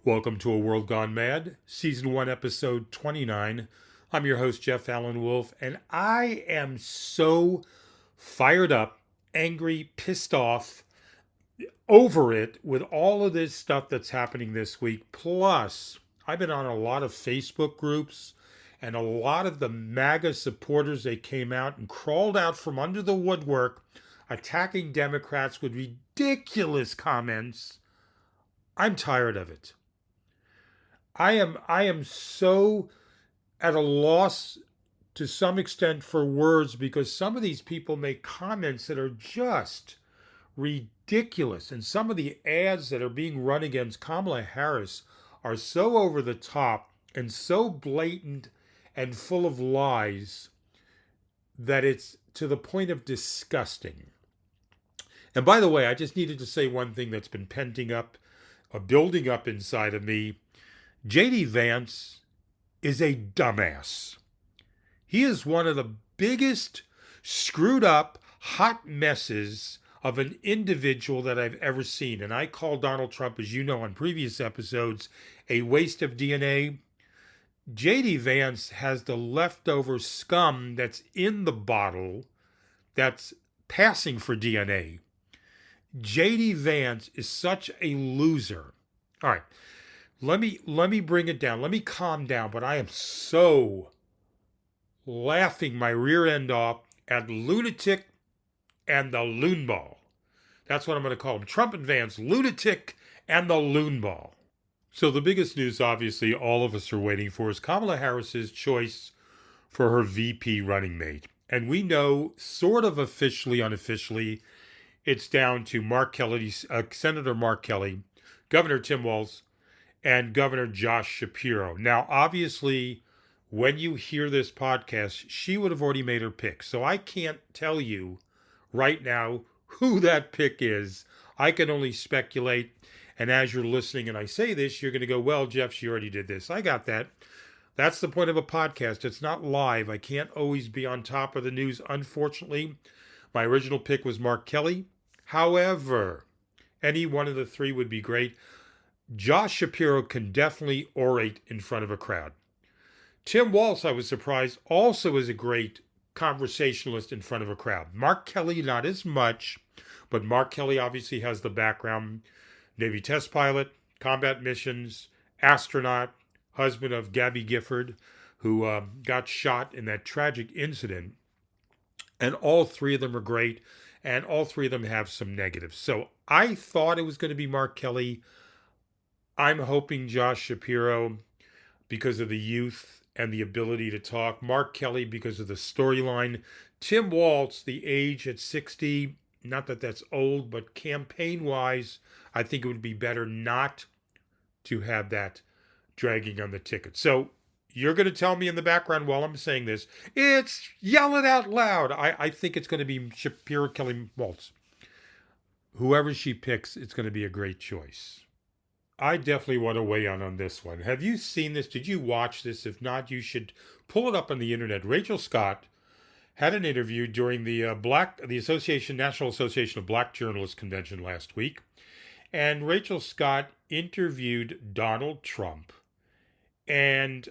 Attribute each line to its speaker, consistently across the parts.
Speaker 1: Welcome to A World Gone Mad, Season 1, Episode 29. I'm your host, Jeff Allen Wolf, and I am so fired up, angry, pissed off, over it with all of this stuff that's happening this week. Plus, I've been on a lot of Facebook groups, and a lot of the MAGA supporters, they came out and crawled out from under the woodwork, attacking Democrats with ridiculous comments. I'm tired of it. I am so at a loss to some extent for words because some of these people make comments that are just ridiculous. And some of the ads that are being run against Kamala Harris are so over the top and so blatant and full of lies that it's to the point of disgusting. And by the way, I just needed to say one thing that's been penting up, building up inside of me. J.D. Vance is a dumbass. He is one of the biggest screwed up, hot messes of an individual that I've ever seen. And I call Donald Trump, as you know, on previous episodes, a waste of DNA. J.D. Vance has the leftover scum that's in the bottle that's passing for DNA. J.D. Vance is such a loser. All right. Let me bring it down. Let me calm down. But I am so laughing my rear end off at Lunatic and the Loon Ball. That's what I'm going to call him. Trump and Vance, Lunatic and the Loon Ball. So the biggest news, obviously, all of us are waiting for is Kamala Harris's choice for her VP running mate. And we know, sort of officially, unofficially, it's down to Senator Mark Kelly, Governor Tim Walz, and Governor Josh Shapiro. Now, obviously, when you hear this podcast, she would have already made her pick. So I can't tell you right now who that pick is. I can only speculate. And as you're listening and I say this, you're going to go, well, Jeff, she already did this. I got that. That's the point of a podcast. It's not live. I can't always be on top of the news. Unfortunately, my original pick was Mark Kelly. However, any one of the three would be great. Josh Shapiro can definitely orate in front of a crowd. Tim Walz, I was surprised, also is a great conversationalist in front of a crowd. Mark Kelly, not as much, but Mark Kelly obviously has the background. Navy test pilot, combat missions, astronaut, husband of Gabby Gifford, who got shot in that tragic incident. And all three of them are great, and all three of them have some negatives. So I thought it was going to be Mark Kelly. I'm hoping Josh Shapiro because of the youth and the ability to talk. Mark Kelly because of the storyline. Tim Walz, the age at 60, not that that's old, but campaign-wise, I think it would be better not to have that dragging on the ticket. So you're going to tell me in the background while I'm saying this, it's yell it out loud. I think it's going to be Shapiro, Kelly, Walz. Whoever she picks, it's going to be a great choice. I definitely want to weigh in on this one. Have you seen this? Did you watch this? If not, you should pull it up on the internet. Rachel Scott had an interview during the National Association of Black Journalists Convention last week. And Rachel Scott interviewed Donald Trump. And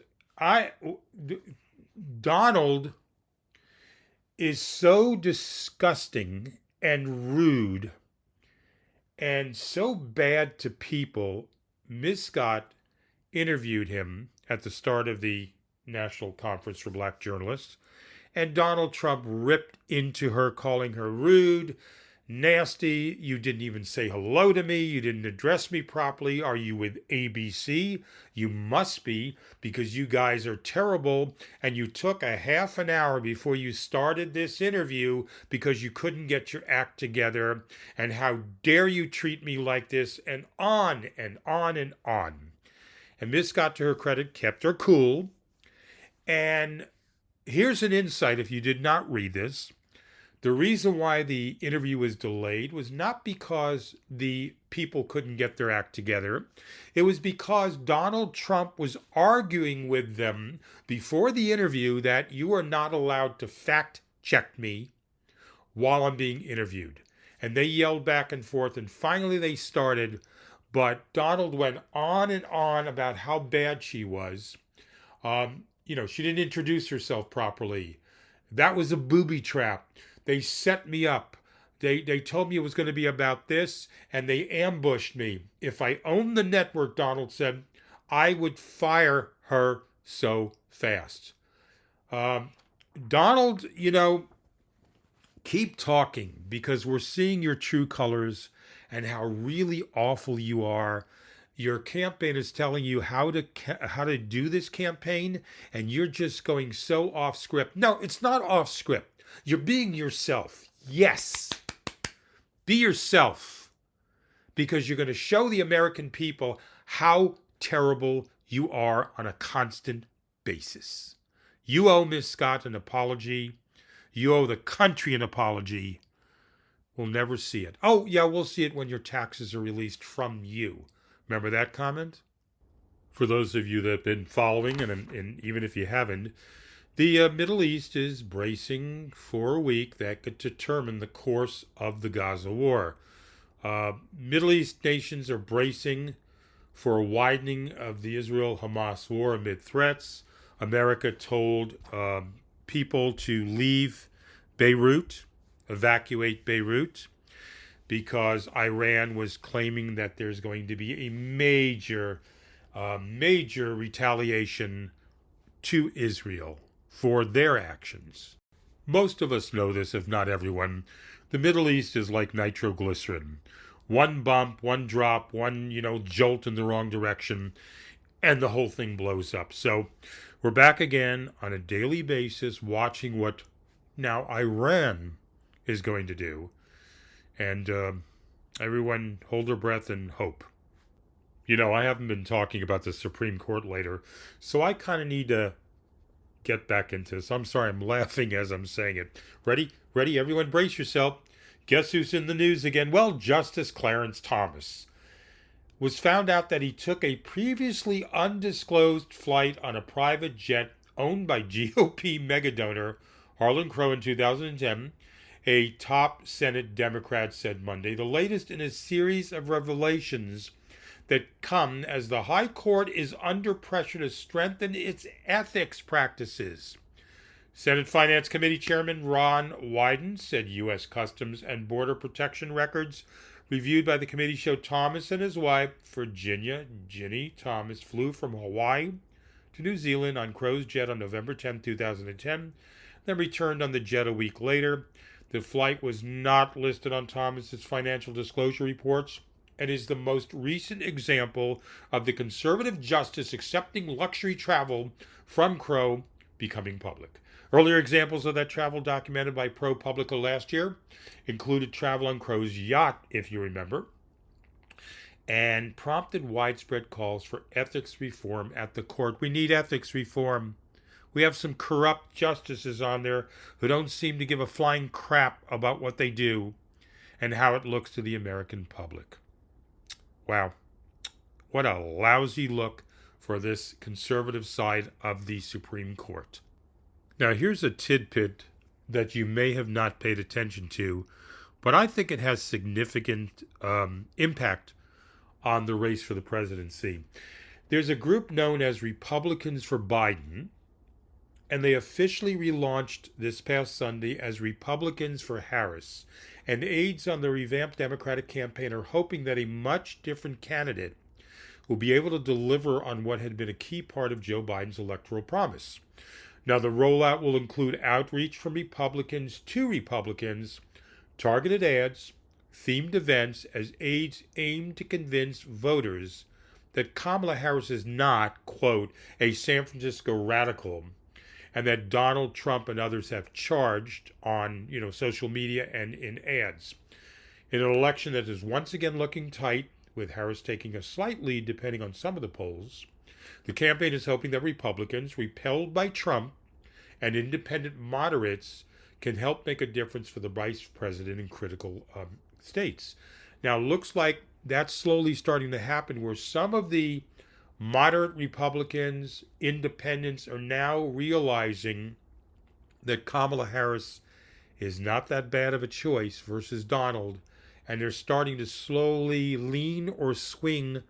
Speaker 1: Donald is so disgusting and rude and so bad to people. Ms. Scott interviewed him at the start of the National Conference for Black Journalists, and Donald Trump ripped into her, calling her rude, nasty. You didn't even say hello to me. You didn't address me properly. Are you with ABC? You must be, because you guys are terrible, and you took a half an hour before you started this interview because you couldn't get your act together, and how dare you treat me like this, and on and on and on. And Ms. Scott, to her credit, kept her cool. And here's an insight if you did not read this. The reason why the interview was delayed was not because the people couldn't get their act together. It was because Donald Trump was arguing with them before the interview that you are not allowed to fact check me while I'm being interviewed. And they yelled back and forth, and finally they started But Donald went on and on about how bad she was. She didn't introduce herself properly. That was a booby trap. They set me up. They told me it was going to be about this, and they ambushed me. If I owned the network, Donald said, I would fire her so fast. Donald, keep talking, because we're seeing your true colors and how really awful you are. Your campaign is telling you how to do this campaign, and you're just going so off script. No, it's not off script. You're being yourself. Yes. Be yourself, because you're going to show the American people how terrible you are on a constant basis. You owe Miss Scott an apology. You owe the country an apology. We'll never see it. Oh, yeah, we'll see it when your taxes are released from you. Remember that comment? For those of you that have been following, and even if you haven't, the Middle East is bracing for a week that could determine the course of the Gaza war. Middle East nations are bracing for a widening of the Israel-Hamas war amid threats. America told people to leave Beirut, evacuate Beirut, because Iran was claiming that there's going to be a major retaliation to Israel for their actions. Most of us know this, if not everyone. The Middle East is like nitroglycerin. One bump, one drop, one, jolt in the wrong direction, and the whole thing blows up. So we're back again on a daily basis watching what now Iran is going to do. And everyone hold their breath and hope. I haven't been talking about the Supreme Court later, so I kind of need to get back into this. I'm sorry, I'm laughing as I'm saying it. Ready? Everyone brace yourself. Guess who's in the news again? Well, Justice Clarence Thomas was found out that he took a previously undisclosed flight on a private jet owned by GOP megadonor Harlan Crowe in 2010. A top Senate Democrat said Monday, the latest in a series of revelations that come as the High Court is under pressure to strengthen its ethics practices. Senate Finance Committee Chairman Ron Wyden said U.S. Customs and Border Protection records reviewed by the committee showed Thomas and his wife, Virginia Ginny Thomas, flew from Hawaii to New Zealand on Crowe's jet on November 10, 2010, then returned on the jet a week later. The flight was not listed on Thomas's financial disclosure reports and is the most recent example of the conservative justice accepting luxury travel from Crowe becoming public. Earlier examples of that travel documented by ProPublica last year included travel on Crowe's yacht, if you remember, and prompted widespread calls for ethics reform at the court. We need ethics reform. We have some corrupt justices on there who don't seem to give a flying crap about what they do and how it looks to the American public. Wow. What a lousy look for this conservative side of the Supreme Court. Now, here's a tidbit that you may have not paid attention to, but I think it has significant impact on the race for the presidency. There's a group known as Republicans for Biden, and they officially relaunched this past Sunday as Republicans for Harris. And aides on the revamped Democratic campaign are hoping that a much different candidate will be able to deliver on what had been a key part of Joe Biden's electoral promise. Now, the rollout will include outreach from Republicans to Republicans, targeted ads, themed events, as aides aim to convince voters that Kamala Harris is not, quote, a San Francisco radical, and that Donald Trump and others have charged on, social media and in ads. In an election that is once again looking tight, with Harris taking a slight lead depending on some of the polls, the campaign is hoping that Republicans, repelled by Trump, and independent moderates can help make a difference for the vice president in critical states. Now, it looks like that's slowly starting to happen, where some of the moderate Republicans, independents, are now realizing that Kamala Harris is not that bad of a choice versus Donald, and they're starting to slowly lean or swing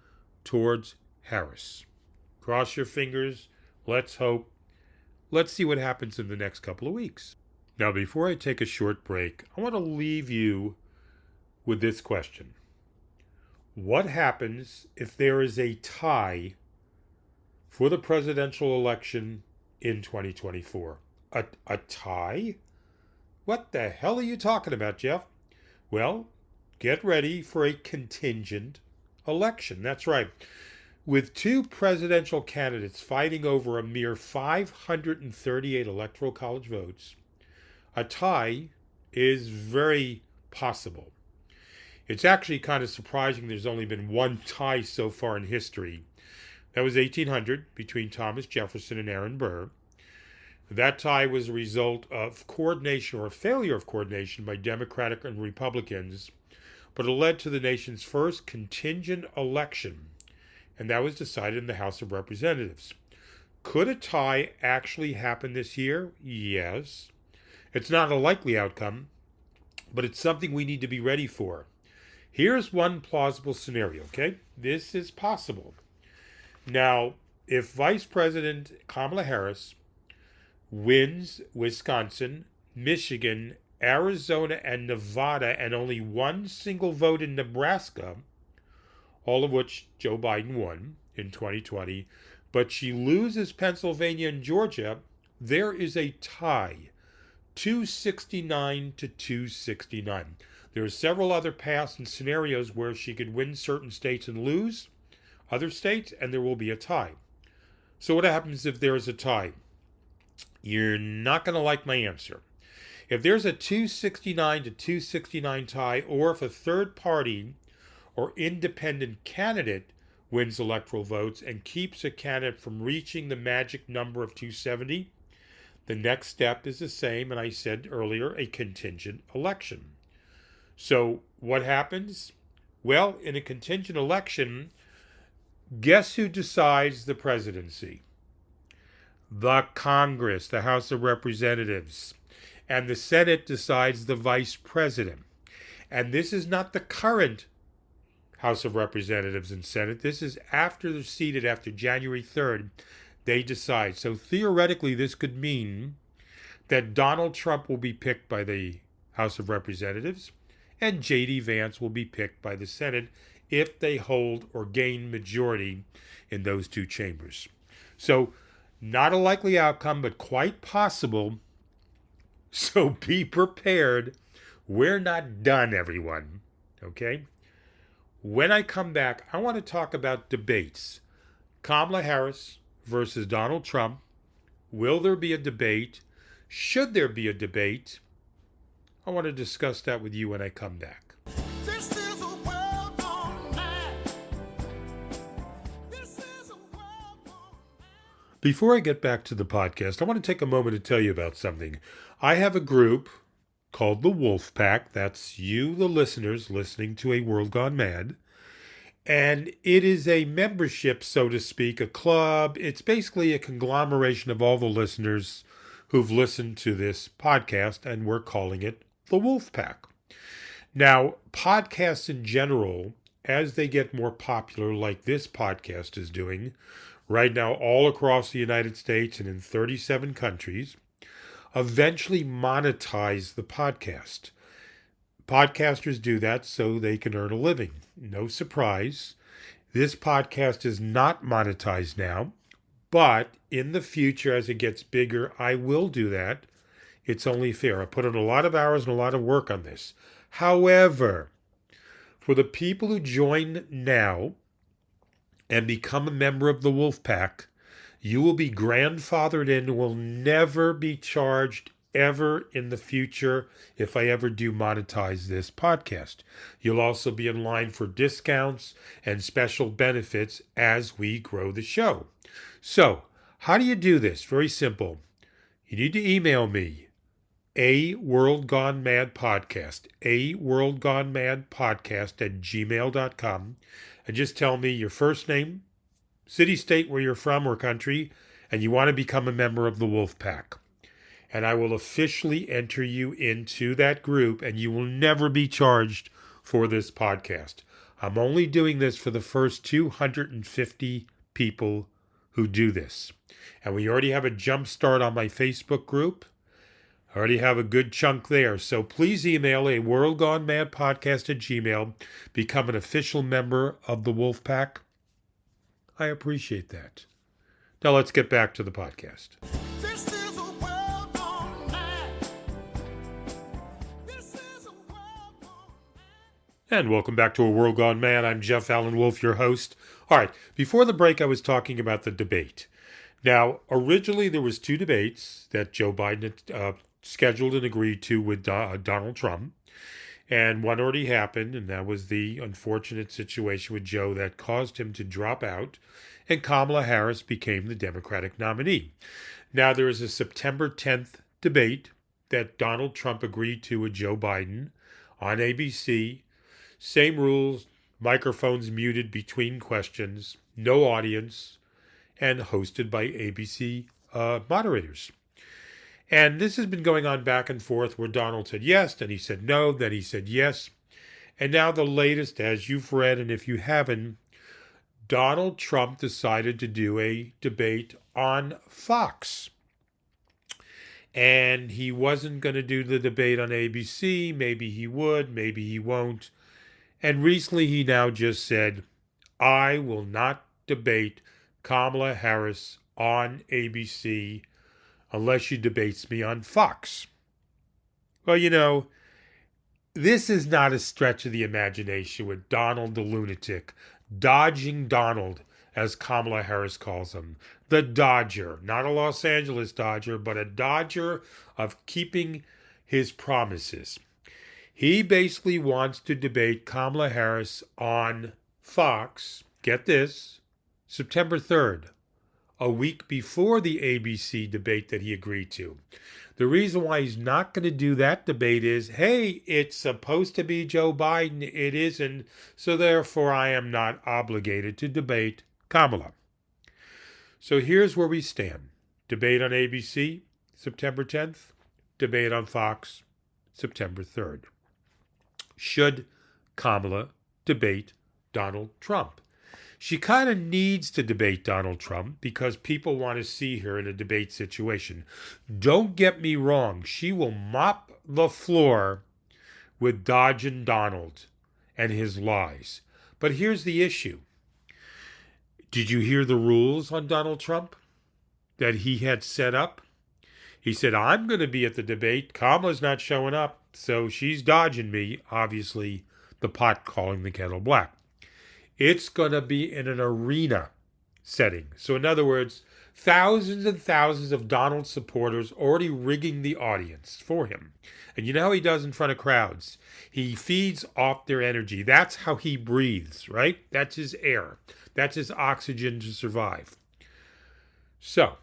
Speaker 1: towards Harris. Cross your fingers. Let's hope. Let's see what happens in the next couple of weeks. Now, before I take a short break, I want to leave you with this question. What happens if there is a tie for the presidential election in 2024? A tie? What the hell are you talking about, Jeff? Well, get ready for a contingent election. That's right. With two presidential candidates fighting over a mere 538 electoral college votes, a tie is very possible. It's actually kind of surprising there's only been one tie so far in history. That was 1800 between Thomas Jefferson and Aaron Burr. That tie was a result of coordination or failure of coordination by Democratic and Republicans, but it led to the nation's first contingent election, and that was decided in the House of Representatives. Could a tie actually happen this year? Yes. It's not a likely outcome, but it's something we need to be ready for. Here's one plausible scenario, okay? This is possible. Now, if Vice President Kamala Harris wins Wisconsin, Michigan, Arizona, and Nevada, and only one single vote in Nebraska, all of which Joe Biden won in 2020, but she loses Pennsylvania and Georgia, there is a tie, 269 to 269. There are several other paths and scenarios where she could win certain states and lose other states, and there will be a tie. So what happens if there is a tie? You're not going to like my answer. If there's a 269 to 269 tie, or if a third party or independent candidate wins electoral votes and keeps a candidate from reaching the magic number of 270, the next step is the same, and I said earlier, a contingent election. So what happens? Well, in a contingent election, guess who decides the presidency? The Congress, the House of Representatives, and the Senate decides the vice president. And this is not the current House of Representatives and Senate. This is after they're seated after January 3rd, they decide. So theoretically, this could mean that Donald Trump will be picked by the House of Representatives and J.D. Vance will be picked by the Senate if they hold or gain majority in those two chambers. So not a likely outcome, but quite possible. So be prepared. We're not done, everyone. Okay? When I come back, I want to talk about debates. Kamala Harris versus Donald Trump. Will there be a debate? Should there be a debate? I want to discuss that with you when I come back.
Speaker 2: This is a world gone mad. This is a world gone mad.
Speaker 1: Before I get back to the podcast, I want to take a moment to tell you about something. I have a group called the Wolfpack. That's you, the listeners, listening to A World Gone Mad. And it is a membership, so to speak, a club. It's basically a conglomeration of all the listeners who've listened to this podcast, and we're calling it the Wolfpack. Now, podcasts in general, as they get more popular, like this podcast is doing, right now all across the United States and in 37 countries, eventually monetize the podcast. Podcasters do that so they can earn a living. No surprise. This podcast is not monetized now, but in the future, as it gets bigger, I will do that. It's only fair. I put in a lot of hours and a lot of work on this. However, for the people who join now and become a member of the Wolfpack, you will be grandfathered in and will never be charged ever in the future if I ever do monetize this podcast. You'll also be in line for discounts and special benefits as we grow the show. So, how do you do this? Very simple. You need to email me, AWorldGoneMadPodcast, AWorldGoneMadPodcast@gmail.com, and just tell me your first name, city, state where you're from or country, and you want to become a member of the Wolfpack. And I will officially enter you into that group, and you will never be charged for this podcast. I'm only doing this for the first 250 people who do this. And we already have a jump start on my Facebook group. I already have a good chunk there. So please email AWorldGoneMadPodcast@gmail. Become an official member of the Wolfpack. I appreciate that. Now let's get back to the podcast.
Speaker 2: This is a world gone mad. This is a world gone
Speaker 1: And welcome back to A World Gone Mad. I'm Jeff Allen Wolf, your host. All right, before the break, I was talking about the debate. Now, originally there was two debates that Joe Biden had scheduled and agreed to with Donald Trump. And one already happened, and that was the unfortunate situation with Joe that caused him to drop out, and Kamala Harris became the Democratic nominee. Now, there is a September 10th debate that Donald Trump agreed to with Joe Biden on ABC. Same rules, microphones muted between questions, no audience, and hosted by ABC moderators. And this has been going on back and forth where Donald said yes, then he said no, then he said yes. And now the latest, as you've read, and if you haven't, Donald Trump decided to do a debate on Fox. And he wasn't going to do the debate on ABC. Maybe he would, maybe he won't. And recently he now just said, I will not debate Kamala Harris on ABC unless she debates me on Fox. Well, you know, this is not a stretch of the imagination with Donald the lunatic, dodging Donald, as Kamala Harris calls him. The Dodger, not a Los Angeles Dodger, but a Dodger of keeping his promises. He basically wants to debate Kamala Harris on Fox, get this, September 3rd. A week before the ABC debate that he agreed to. The reason why he's not going to do that debate is, hey, it's supposed to be Joe Biden. It isn't. So therefore, I am not obligated to debate Kamala. So here's where we stand. Debate on ABC, September 10th. Debate on Fox, September 3rd. Should Kamala debate Donald Trump? She kind of needs to debate Donald Trump because people want to see her in a debate situation. Don't get me wrong. She will mop the floor with dodging Donald and his lies. But here's the issue. Did you hear the rules on Donald Trump that he had set up? He said, I'm going to be at the debate. Kamala's not showing up, so she's dodging me. Obviously, the pot calling the kettle black. It's going to be in an arena setting. So in other words, thousands and thousands of Donald supporters already rigging the audience for him. And you know how he does in front of crowds? He feeds off their energy. That's how he breathes, right? That's his air. That's his oxygen to survive. So,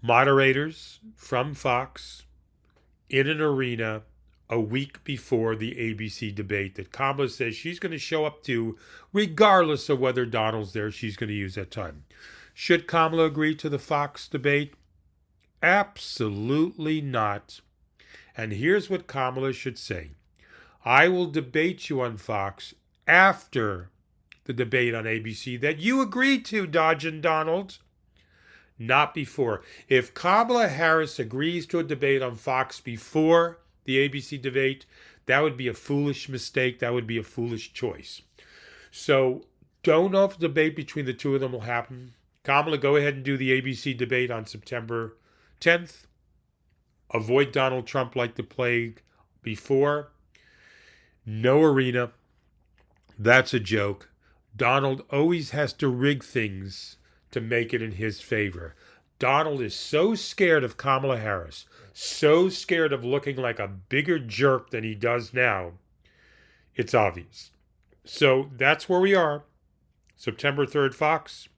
Speaker 1: moderators from Fox in an arena a week before the ABC debate that Kamala says she's going to show up to, regardless of whether Donald's there, she's going to use that time. Should Kamala agree to the Fox debate? Absolutely not. And here's what Kamala should say. I will debate you on Fox after the debate on ABC that you agreed to, dodging Donald. Not before. If Kamala Harris agrees to a debate on Fox before the ABC debate, that would be a foolish mistake. That would be a foolish choice. So don't know if the debate between the two of them will happen. Kamala, go ahead and do the ABC debate on September 10th. Avoid Donald Trump like the plague before. No arena. That's a joke. Donald always has to rig things to make it in his favor. Donald is so scared of Kamala Harris, so scared of looking like a bigger jerk than he does now, it's obvious. So that's where we are. September 3rd, Fox.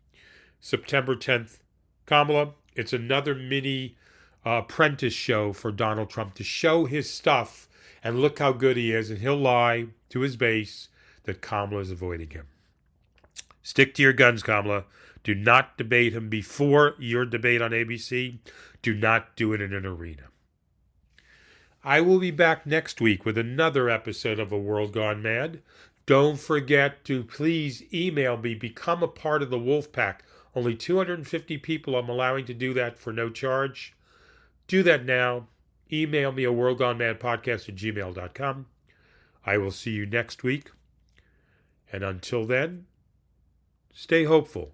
Speaker 1: September 10th, Kamala. It's another mini apprentice show for Donald Trump to show his stuff and look how good he is. And he'll lie to his base that Kamala is avoiding him. Stick to your guns, Kamala. Do not debate him before your debate on ABC. Do not do it in an arena. I will be back next week with another episode of A World Gone Mad. Don't forget to please email me, become a part of the Wolfpack. Only 250 people I'm allowing to do that for no charge. Do that now. Email me at AWorldGoneMadPodcast@gmail.com. I will see you next week. And until then, stay hopeful.